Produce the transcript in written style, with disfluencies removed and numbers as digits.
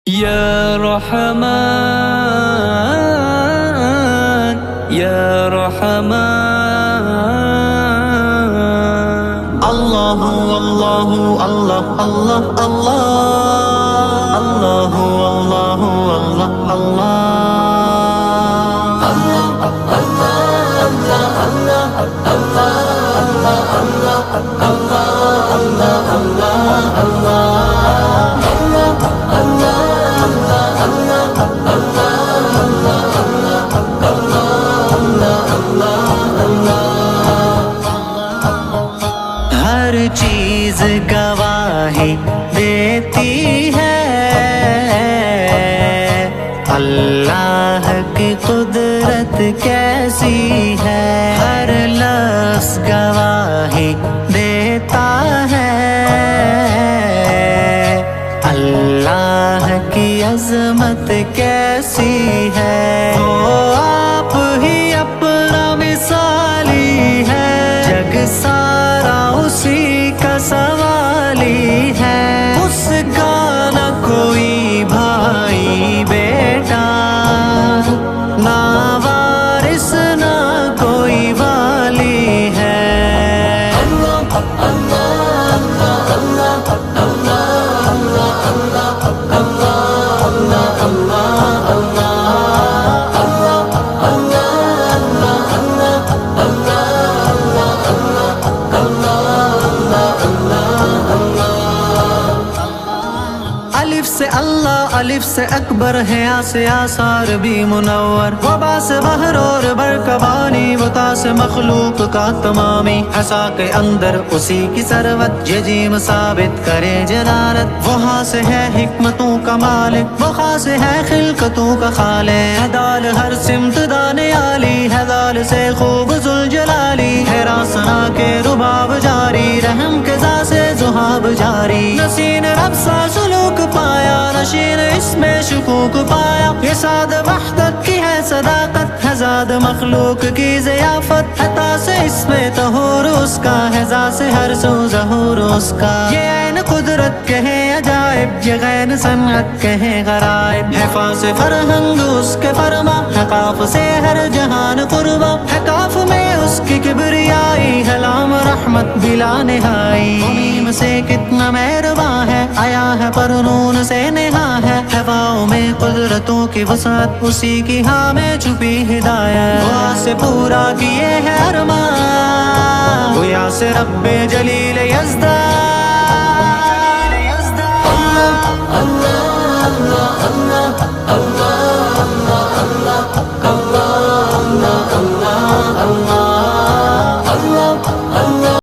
يا رحمن يا رحمن الله الله الله الله الله الله الله الله ہر چیز گواہی دیتی ہے اللہ کی قدرت کیسی ہے، ہر لفظ گواہی دیتا ہے اللہ کی عظمت کیسی ہے، وہ آپ ہی اپنا مثالی ہے، جگ سارا اسی کا سوالی ہے، اس کا نہ کوئی بھائی بیٹا، نہ وارث نہ کوئی والی ہے۔ الف سے اللہ، الف سے اکبر ہے، آ سے آثار بھی منور، وبا سے بحر اور برکبانی، وتا سے مخلوق کا تمامی، حسا کے اندر اسی کی ثروت، یہ جیم ثابت کرے جلالت، وہاں سے ہے حکمتوں کا مالک، وہاں سے ہے خلقتوں کا خالق، ہے دال ہر سمت دانے عالی، ہے دال سے خوب ذوالجلالی، ہے راسنا کے رباب جاری، رحم کے ذا سے ذہاب جاری، نسین رب سا سلوک پایا، نشین اس میں شکوک پایا، یہ ساد وحدت کی ہے صداقت، ہے زاد مخلوق کی ضیافت، عطا سے اس میں طہور اس کا، ہے ذا سے ہر سو ظہور اس کا، یہ عین قدرت کہے عجائب، یہ غین صنعت کہے غرائب، ہے فا سے فرہنگ اس کے فرما، ہے قاف سے ہر جہان قربا، ہے کاف میں اس کی کبریائی، ہے لام رحمت بلا نہائی، میم سے کتنا مہرباں ہے، آیا ہے پر نون سے نہا ہے، ہواؤں میں قدرتوں کی وسعت، اسی کی ہاں میں چھپی ہدایت، دعا سے پورا کیے ہے ارمان، گویا سے رب جلیل یزدان، اللہ اللہ اللہ اللہ